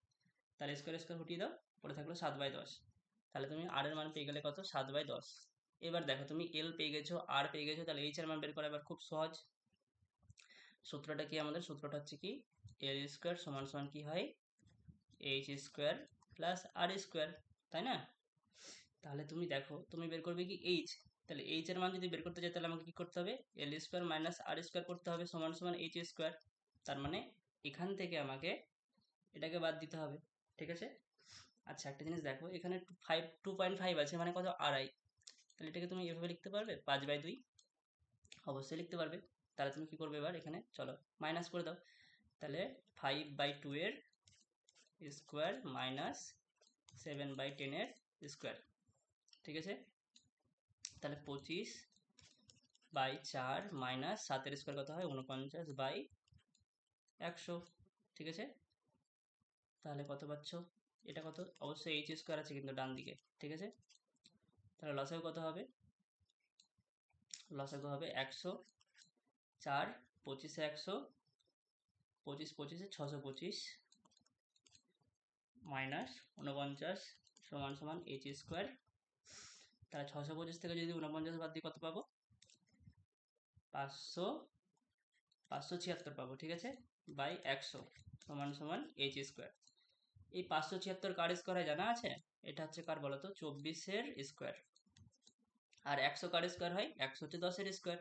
তাহলে স্কোয়ার স্কোয়ার হটিয়ে দাও, পড়ে থাকলো 7/10। তাহলে তুমি আর এর মান পেয়ে গেলে কত? 7/10। এবার দেখো তুমি এল পেয়ে গেছো, আর পেয়ে গেছো, তাহলে এইচ এর মান বের করা এবার খুব সহজ। সূত্রটা কি আমাদের? সূত্রটা হচ্ছে কি? এল স্কোয়ার সমান সমান কি হয়? H square plus R square, তাই না? তাহলে তুমি দেখো তুমি বের করবে কি? এইচ। তাহলে এইচ এর মান যদি বের করতে চাই, তাহলে আমাকে কি করতে হবে? এল স্কোয়ার মাইনাস আর স্কোয়ার করতে হবে, সমান সমান এইচ স্কোয়ার। তার মানে এখান থেকে আমাকে এটাকে বাদ দিতে হবে, ঠিক আছে? আচ্ছা, একটা জিনিস দেখো, এখানে 2.5 আছে, মানে কত? আড়াই। তাহলে এটাকে তুমি এভাবে লিখতে পারবে 5/2, অবশ্যই লিখতে পারবে। তাহলে তুমি কি করবে এবার? এখানে চলো মাইনাস করে দাও, তাহলে 5/2 এর স্কোয়ার মাইনাস 7/10 এর স্কোয়ার, ঠিক আছে? তাহলে 25 বাই 4 মাইনাস 7 স্কোয়ার কত হয় 49 বাই 100, ঠিক আছে। তাহলে কত পাচ্ছ, এটা কত, অবশ্যই এইচ স্কোয়ার আছে কিন্তু ডান দিকে, ঠিক আছে। তাহলে লসাগু কত হবে, লসাগু হবে 100, 4 25 100, 25 25 625 মাইনাস 49 সমান সমান এইচ স্কোয়ার। তাহলে 625 থেকে যদি 49 বাদ দিই কত পাবো, 576 পাবো, ঠিক আছে, বাই 100 সমান সমান এইচ স্কোয়ার। এই 576 কার স্কোয়ার হয় জানা আছে, এটা হচ্ছে কার বলো তো, 24-এর স্কোয়ার। আর 100 কার স্কোয়ার হয়, 100 হচ্ছে 10-এর স্কোয়ার।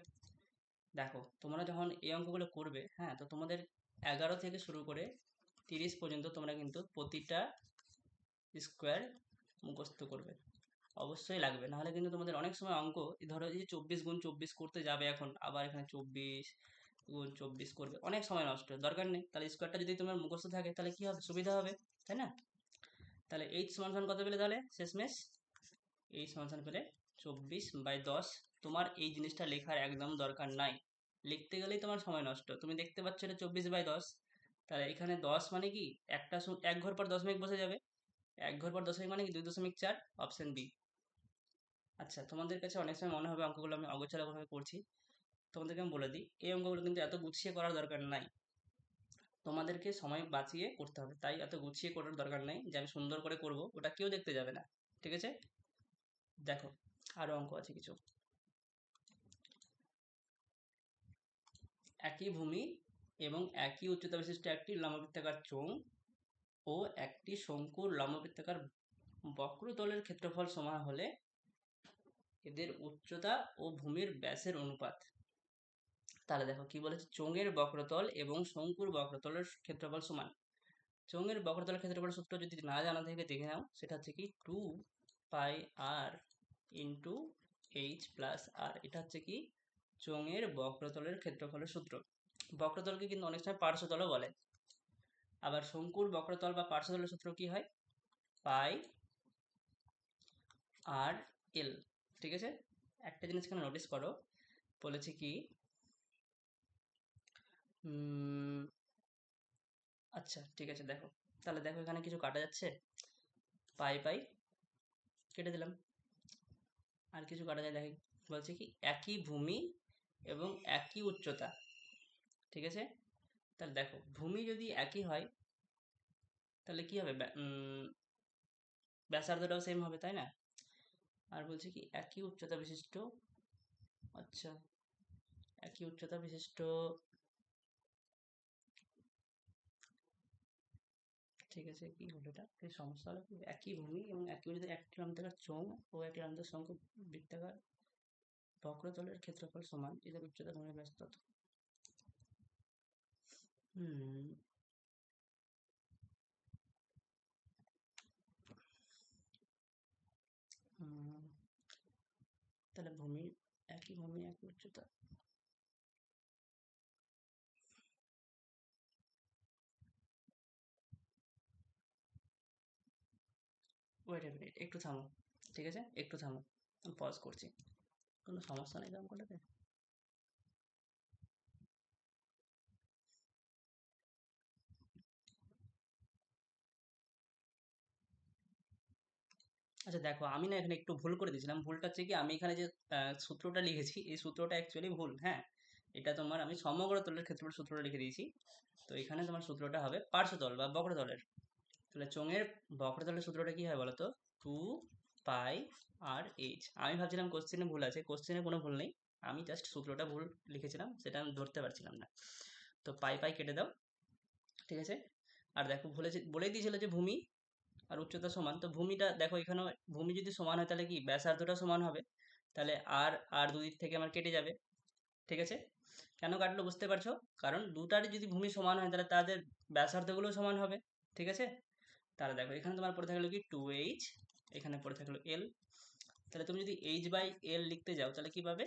দেখো তোমরা যখন এই অঙ্কগুলো করবে, হ্যাঁ, তো তোমাদের 11 থেকে শুরু করে 30 পর্যন্ত তোমরা কিন্তু প্রতিটা স্কোয়ার মুখস্থ করবে, অবশ্যই লাগবে, নাহলে কিন্তু তোমাদের অনেক সময় অঙ্ক, ধরো এই যে 24 গুণ 24 করতে যাবে এখন, আবার এখানে 24 গুণ 24 করবে, অনেক সময় নষ্ট, দরকার নেই। তাহলে স্কোয়ারটা যদি তোমার মুখস্থ থাকে তাহলে কি হবে, সুবিধা হবে, তাই না। তাহলে এইচ সমান কত পেলে, তাহলে শেষমেশ এইচ সমান পেলে 24/10। তোমার এই জিনিসটা লেখার একদম দরকার নাই, লিখতে গেলেই তোমার সময় নষ্ট। তুমি দেখতে পাচ্ছ এটা 24/10, তাহলে এখানে 10 মানে কি, এক ঘর পর দশমিক বসে যাবে, এক ঘর পর দশমিক মানে কি 2.4, অপশন বি। আচ্ছা, তোমাদের কাছে অনেক সময় মনে হবে অঙ্কগুলো আমি অগোছালোভাবে করছি, তোমাদেরকে আমি বলে দিই, এই অঙ্কগুলো কিন্তু এত গুছিয়ে করার দরকার নাই, তোমাদেরকে সময় বাঁচিয়ে করতে হবে, তাই এত গুছিয়ে করার দরকার নেই যে আমি সুন্দর করে করব, ওটা কেউ দেখতে যাবে না, ঠিক আছে। দেখো আরো অঙ্ক আছে কিছু। একই ভূমি এবং একই উচ্চতা বিশিষ্ট একটি লম্ববৃত্তাকার চোঙ ও একটি শঙ্কুর লম্ববৃত্তাকার বক্রতলের ক্ষেত্রফল সমান হলে এদের উচ্চতা ও ভূমির ব্যাসের অনুপাত। তাহলে দেখো কি বলেছে, চোঙের বক্রতল এবং শঙ্কুর বক্রতলের ক্ষেত্রফল সমান। চোঙের বক্রতলের ক্ষেত্রফল সূত্র যদি না জানা থেকে দেখে নাও, সেটা হচ্ছে কি 2πr ইন্টু এইচ প্লাস আর, এটা হচ্ছে কি চোঙের বক্রতলের ক্ষেত্রফলের সূত্র। বক্রতলকে কিন্তু অনেক সময় পার্শ্বতলও বলে। আবার শঙ্কুর বক্রতল বা পার্শ্বতলের সূত্র কি হয়, পাই আর এল, ঠিক আছে। একটা জিনিস এখানে নোটিস করো, বলেছে কি আচ্ছা ঠিক আছে, দেখো তাহলে দেখো এখানে কিছু কাটা যাচ্ছে, পাই পাই কেটে দিলাম, আর কিছু কাটা যায়, দেখি বলছে কি একই ভূমি এবং একই উচ্চতা, ঠিক আছে। তাহলে দেখো ভূমি যদি একই হয় তাহলে কি হবে, ব্যাসার্ধটাও সেম হবে, তাই না। আর বলছে কি একই উচ্চতা বিশিষ্ট, আচ্ছা একই উচ্চতা বিশিষ্ট, ঠিক আছে, কি হলো এটা, এই সমস্যা হলো কি একই ভূমি এবং একই উচ্চতা, একটি লম্ববৃত্তাকার চোঙ ও একটি লম্ববৃত্তাকার শঙ্কু বৃত্তাকার বক্রতলের ক্ষেত্রফল সমান, এদের উচ্চতা ভূমির ব্যাস তত। হুম তাহলে ভূমি একই ভূমি একই উচ্চতা, ওয়েট এ মিনিট, একটু থামো, ঠিক আছে, একটু থামো, আমি পজ করছি, কোনো সমস্যা নেই অঙ্কটাতে। আচ্ছা দেখো, আমি না এখানে একটু ভুল করে দিয়েছিলাম, ভুলটা হচ্ছে কি আমি এখানে যে সূত্রটা লিখেছি এই সূত্রটা অ্যাকচুয়ালি ভুল, হ্যাঁ, এটা তোমার আমি সমগ্র তলের ক্ষেত্রফল সূত্রটা লিখে দিয়েছি, তো এখানে তোমার সূত্রটা হবে পার্শ্বতল বা বক্রতলের। তাহলে চোঙের বক্রতলের সূত্রটা কি হয় বলো তো, 2πr/h। আমি ভাবছিলাম কোশ্চেনে ভুল আছে, কোশ্চেনে কোনো ভুল নেই, আমি জাস্ট সূত্রটা ভুল লিখেছিলাম, সেটা আমি ধরতে পারছিলাম না। তো পাই পাই কেটে দাও, ঠিক আছে। আর দেখো বলেই দিয়েছিল যে ভূমি আর উচ্চতা সমান, তো ভূমিটা দেখো এখানেও ভূমি যদি সমান হয় তাহলে কি ব্যাসার্ধটা সমান হবে, তাহলে আর আর দুদিক থেকে আমার কেটে যাবে, ঠিক আছে। কেন কাটলো বুঝতে পারছো, কারণ দুটারই যদি ভূমি সমান হয় তাহলে তাদের ব্যাসার্ধগুলো সমান হবে, ঠিক আছে। তাহলে দেখো এখানে তোমার পড়ে থাকলো কি 2h, এখানে পড়ে থাকলো l, তাহলে তুমি যদি h/l লিখতে যাও তাহলে কি পাবে,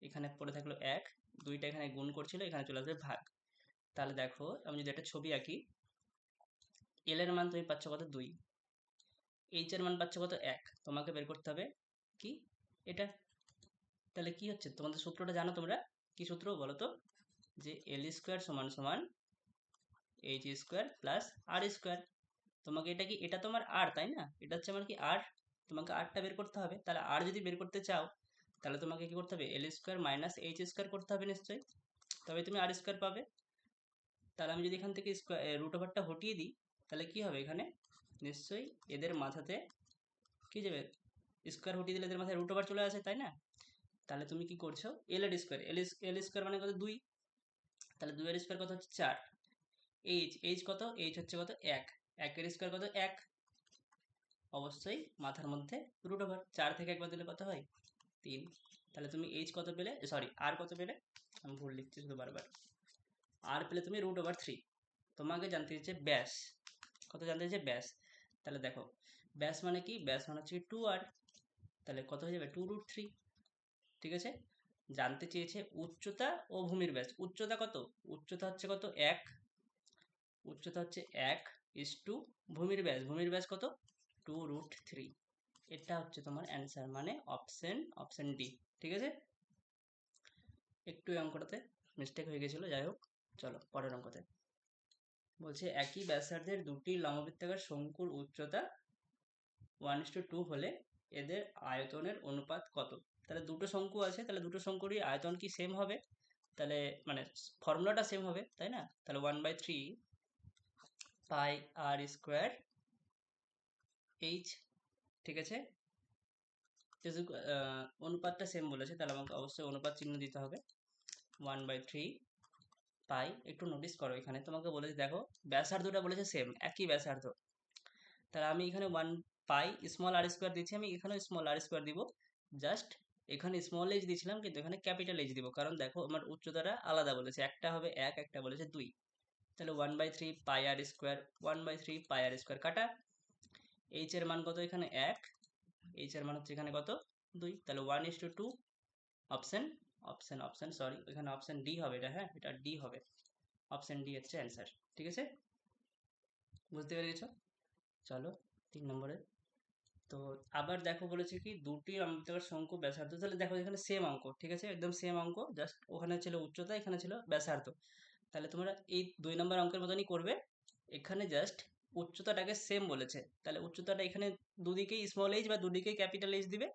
এখানে পড়ে থাকলো 1, দুইটা এখানে গুণ করছিল, এখানে চলে আসবে ভাগ। তাহলে দেখো আমি যদি একটা ছবি আঁকি, l এর মান তুমি পাচ্ছ কত 2, h এর মান পাচ্ছ কত 1, তোমাকে বের করতে হবে কি এটা, তাহলে কি হচ্ছে, তোমাদের সূত্রটা জানো তোমরা, কি সূত্র বলো তো, যে এল স্কোয়ার সমান সমান H square plus R square. তোমাকে এটা কি, এটা তোমার আর, তাই না, এটা হচ্ছে আমার কি আর, তোমাকে আরটা বের করতে হবে। তাহলে আর যদি বের করতে চাও তাহলে তোমাকে কি করতে হবে, এল স্কোয়ার মাইনাস এইচ স্কোয়ার করতে হবে নিশ্চয়ই, তবে তুমি আর স্কোয়ার পাবে। তাহলে আমি যদি এখান থেকে রুট ওভারটা হটিয়ে দিই তাহলে কি হবে, এখানে নিশ্চয়ই এদের মাথাতে কি যাবে, স্কোয়ার হটিয়ে দিলে এদের মাথায় রুট ওভার চলে আসে, তাই না। তাহলে তুমি কি করছো, এল এর স্কোয়ার, এল স্কোয়ার মানে কত 2, তাহলে 2 এর স্কোয়ার কত হচ্ছে 4, এইচ কত, এইচ হচ্ছে কত 1, 1 এর স্কোয়ার কত 1, অবশ্যই মাথার মধ্যে রুট ওভার, 4 থেকে একবার দিলে কত হয় 3। তাহলে তুমি এইচ কত পেলে, সরি আর কত পেলে, আমি ভুল লিখছি শুধু বারবার, আর পেলে তুমি রুট ওভার 3। তোমাকে জানতে হচ্ছে ব্যাস, কত জানতে হচ্ছে ব্যাস। তাহলে দেখো ব্যাস মানে কি, ব্যাস মানে হচ্ছে 2r, তাহলে কত হয়ে যাবে 2√3। ঠিক আছে, জানতে চেয়েছে উচ্চতা ও ভূমির ব্যাস। উচ্চতা কত, উচ্চতা হচ্ছে কত 1, উচ্চতা হচ্ছে 1 ইস টু ভূমির ব্যাস, ভূমির ব্যাস কত 2√3। এটা হচ্ছে তোমার অ্যান্সার, মানে অপশন ডি। ঠিক আছে, একটু এই অঙ্কটাতে মিস্টেক হয়ে গেছিলো, যাই হোক। চলো পরের অঙ্কতে। বলছে একই ব্যাসার্ধের দুটি লম্ববৃত্তাকার শঙ্কুর উচ্চতা 1:2 হলে এদের আয়তনের অনুপাত কত। তাহলে দুটো শঙ্কু আছে, তাহলে দুটো শঙ্কুরই আয়তন কি সেম হবে, তাহলে মানে ফর্মুলাটা সেম হবে, তাই না। তাহলে 1/3 পাই আর স্কোয়ার এইচ। ঠিক আছে, অনুপাতটা সেম বলেছে, তাহলে আমাকে অবশ্যই অনুপাত চিহ্ন দিতে হবে। 1/3 পাই, একটু নোটিস করো এখানে তোমাকে বলেছে, দেখো ব্যাসার্ধটা বলেছে সেম, একই ব্যাসার্ধ, তাহলে আমি এখানে 1 পাই স্মল আর স্কোয়ার দিচ্ছি, আমি এখানেও স্মল আর স্কোয়ার দিব, জাস্ট এখানে স্মল এইচ দিয়েছিলাম কিন্তু এখানে ক্যাপিটাল এইচ দিব, কারণ দেখো আমার উচ্চতাটা আলাদা বলেছে, একটা হবে 1, একটা বলেছে 2। তাহলে 1/3 পাই আর স্কোয়ার, 1/3 পাই আর স্কোয়ার কাটা, এইচ এর মান কত এখানে 1, এইচ এর মান হচ্ছে এখানে কত 2, তাহলে 1:2। অপশন অপশন সরি, এখানে অপশন ডি হবে এটা, হ্যাঁ এটা ডি হবে, অপশন ডি হচ্ছে অ্যান্সার। ঠিক আছে, বুঝতে পেরে গেছো। চলো 3 নম্বরে। তো আবার দেখো বলেছে কি দুটি অন্তর্গত শঙ্কু ব্যাসার্ধ, তাহলে দেখো এখানে সেম অঙ্ক, ঠিক আছে একদম সেম অঙ্ক, জাস্ট ওখানে ছিল উচ্চতা, এখানে ছিল ব্যাসার্ধ। তাহলে তোমরা এই 2 নম্বর অঙ্কের মতনই করবে, এখানে জাস্ট উচ্চতাটাকে সেম বলেছে, তাহলে উচ্চতাটা এখানে দুদিকেই স্মল এইচ বা দুদিকেই ক্যাপিটাল এইচ দিবে,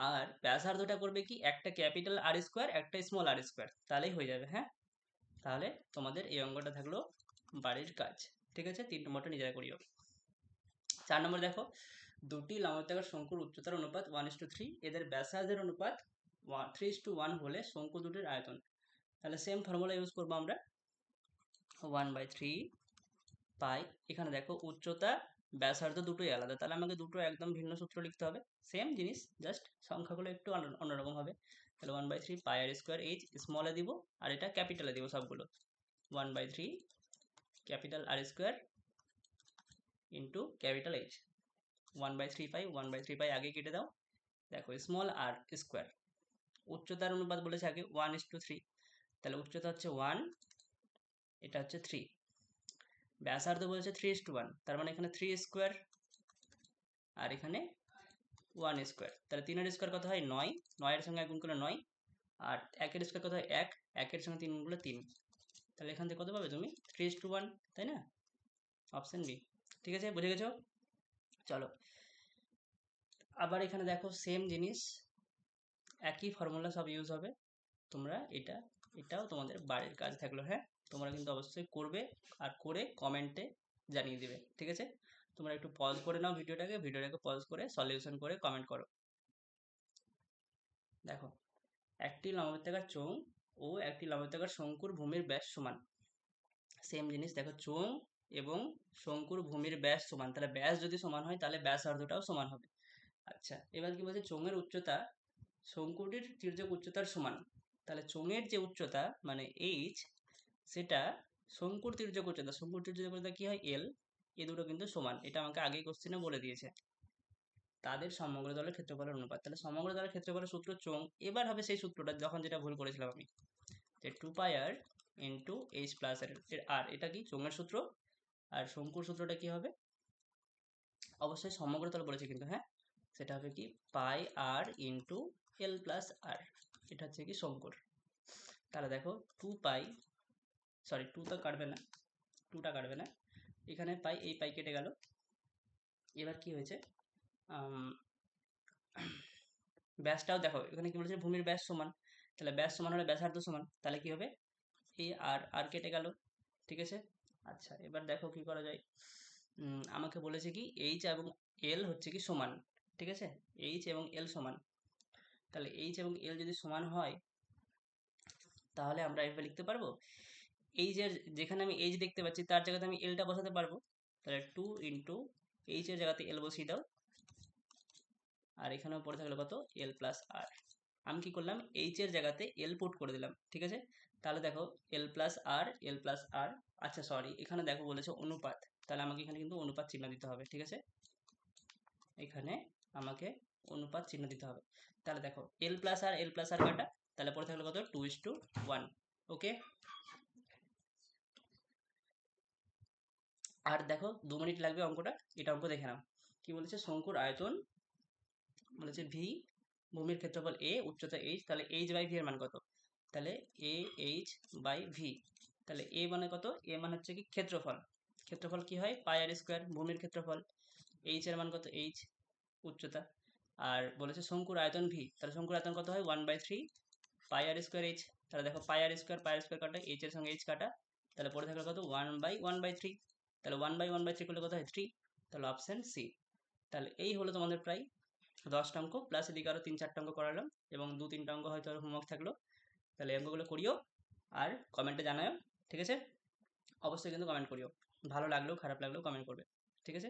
আর ব্যাসার্ধটা করবে কি একটা ক্যাপিটাল আর স্কোয়ার একটা স্মল আর স্কোয়ার, তাহলেই হয়ে যাবে। হ্যাঁ, তাহলে তোমাদের এই অঙ্কটা থাকলো বাড়ির কাজ। ঠিক আছে, 3 নম্বরটা নিজেরা করিও। 4 নম্বর দেখো, দুটি লম্ববৃত্তাকার শঙ্কুর উচ্চতার অনুপাত 1:3, এদের ব্যাসার্ধের অনুপাত 3:1 হলে শঙ্কু দুটির আয়তন। তাহলে সেম ফর্মুলা ইউজ করবো আমরা, 1/3 পাই, এখানে দেখো উচ্চতা ব্যাসার্ধ দুটোই আলাদা, তাহলে আমাকে দুটো একদম ভিন্ন সূত্র লিখতে হবে, সেম জিনিস জাস্ট সংখ্যাগুলো একটু অন্যরকম হবে। তাহলে 1/3 পাই আর স্কোয়ার এইচ স্মলে দিব আর এটা ক্যাপিটালে দিব সবগুলো, 1/3 ক্যাপিটাল আর square into capital H, 1/3 pi, 1/3 pi আগে কেটে দাও। দেখো স্মল আর স্কোয়ার, উচ্চতার অনুপাত বলেছে আগে 1:3, তাহলে উচ্চতা হচ্ছে 1, এটা হচ্ছে 3, ব্যাসার্ধ বলেছে 3:1, তার মানে এখানে 3 স্কোয়ার আর এখানে 1 স্কোয়ার, তাহলে 3 এর স্কোয়ার কত হয় 9, 9 এর সঙ্গে 1 গুণ করলে 9, আর 1 এর স্কোয়ার কত হয় 1, 1 এর সঙ্গে 3 গুণ করলে 3, তাহলে এখান থেকে কত পাবে তুমি 3:1, তাই না, অপশন বি। ঠিক আছে, বুঝে গেছো। চলো আবার এখানে দেখো সেম জিনিস, একই ফর্মুলা সব ইউজ হবে, তোমরা এটাও তোমাদের বাড়ির কাজ থাকলো। হ্যাঁ, তোমরা কিন্তু অবশ্যই করবে আর করে কমেন্টে জানিয়ে দিবে। ঠিক আছে, তোমরা একটু পজ করে নাও ভিডিওটাকে পজ করে সলিউশন করে কমেন্ট করো। দেখো একটি লম্ববৃত্তাকার চোঙ ও একটি লম্ববৃত্তাকার শঙ্কুর ভূমির ব্যাস সমান, সেম জিনিস, দেখো চোঙ এবং শঙ্কুর ভূমির ব্যাস সমান, তাহলে ব্যাস যদি সমান হয় তাহলে ব্যাসার্ধটাও সমান হবে। আচ্ছা, এবার কি বলছে, চোঙের উচ্চতা শঙ্কুটির তির্যক উচ্চতার সমান, তাহলে চোঙের যে উচ্চতা মানে এইচ, সেটা শঙ্কুর তির্যক উচ্চতা, শঙ্কুর তির্যক উচ্চতা কি হয় এল, এ দুটো কিন্তু সমান, এটা আমাকে আগেই কোশ্চেনে বলে দিয়েছে। তাদের সমগ্র দলের ক্ষেত্রফলের অনুপাত, তাহলে সমগ্র দলের ক্ষেত্রফলের সূত্র চোঙ, এবার হবে সেই সূত্রটা যখন যেটা ভুল করেছিলাম আমি, যে 2 পাই আর ইন্টু এইচ প্লাস আর, এটা কি চোঙের সূত্র, আর শঙ্কুর সূত্রটা কি হবে, অবশ্যই সমগ্র তল বলেছে কিন্তু, হ্যাঁ সেটা হবে কি পাই আর ইন্টু এল প্লাস আর। এটা হচ্ছে কি শঙ্কুর। তাহলে দেখো 2 পাই, সরি 2 তো কাটবে না, 2টা কাটবে না, এখানে পাই, এই পাই কেটে গেল। এবার কি হয়েছে, ব্যাসটাও দেখো এখানে কি বলেছে, ভূমির ব্যাস সমান, তাহলে ব্যাস সমান হলে ব্যাসার্ধ সমান, তাহলে কি হবে, এই আর আর কেটে গেল, ঠিক আছে। আচ্ছা এবার দেখো কি করা যায়, আমাকে বলেছে কি এইচ এবং এল হচ্ছে কি সমান, ঠিক আছে, এইচ এবং এল সমান, তাহলে এইচ এবং এল যদি সমান হয় তাহলে আমরা এভাবে লিখতে পারবো, এই যে যেখানে আমি এইচ দেখতে পাচ্ছি তার জায়গাতে আমি এলটা বসাতে পারবো, তাহলে 2 ইন্টু এইচ এর জায়গাতে এল বসিয়ে দাও, আর এখানেও পড়ে থাকলো কত, এল প্লাস আর। আমি কি করলাম, এইচ এর জায়গাতে এল পুট করে দিলাম, ঠিক আছে। তাহলে দেখো এল প্লাস আর, এল প্লাস আর, আচ্ছা সরি এখানে দেখো বলেছে অনুপাত, তাহলে আমাকে এখানে কিন্তু অনুপাত চিহ্ন দিতে হবে, ঠিক আছে, এখানে আমাকে অনুপাত চিহ্ন দিতে হবে। তাহলে দেখো এল প্লাস আর, এল প্লাস আর কাটা, তাহলে পরে থাকলো কত, 2:1। ওকে, আর দেখো 2 মিনিট লাগবে অঙ্কটা, এটা অঙ্ক দেখে নাও। কি বলেছে, শঙ্কুর আয়তন বলেছে ভি, ভূমির ক্ষেত্রফল এ, উচ্চতা এইচ, তাহলে এইচ বাই ভি এর মান কত, তাহলে এ এইচ বাই ভি, তাহলে এ মানে কত, এ মানে হচ্ছে কি ক্ষেত্রফল, ক্ষেত্রফল কি হয় পাই আর স্কোয়ার, ভূমির ক্ষেত্রফল, এইচ এর মান কত, এইচ উচ্চতা, আর বলেছে শঙ্কুর আয়তন ভি, তাহলে শঙ্কুর আয়তন কত হয় 1/3 পাই আর স্কোয়ার এইচ, তাহলে দেখো পাই আর স্কোয়ার কাটা, এইচ এর সঙ্গে এইচ কাটা, তাহলে পরে থাকলো কত 1/1/3, তাহলে 1/1/3 করলে কত হয় 3, তাহলে অপশন সি। তাহলে এই হলো তোমাদের প্রায় 10টা অঙ্ক, প্লাস এদিকে আরও 3-4টা অঙ্ক করালাম, এবং 2-3টা অঙ্ক হয়তো আরও হোমওয়ার্ক থাকলো, তাহলে এই অঙ্কগুলো করিও, আর কমেন্টে জানাও, ঠিক আছে, অবশ্যই কিন্তু কমেন্ট করিও, ভালো লাগলেও খারাপ লাগলেও কমেন্ট করবে, ঠিক আছে।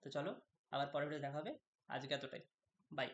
তো চলো আবার পরের ভিডিও দেখা হবে, আজকে এতটাই, বাই।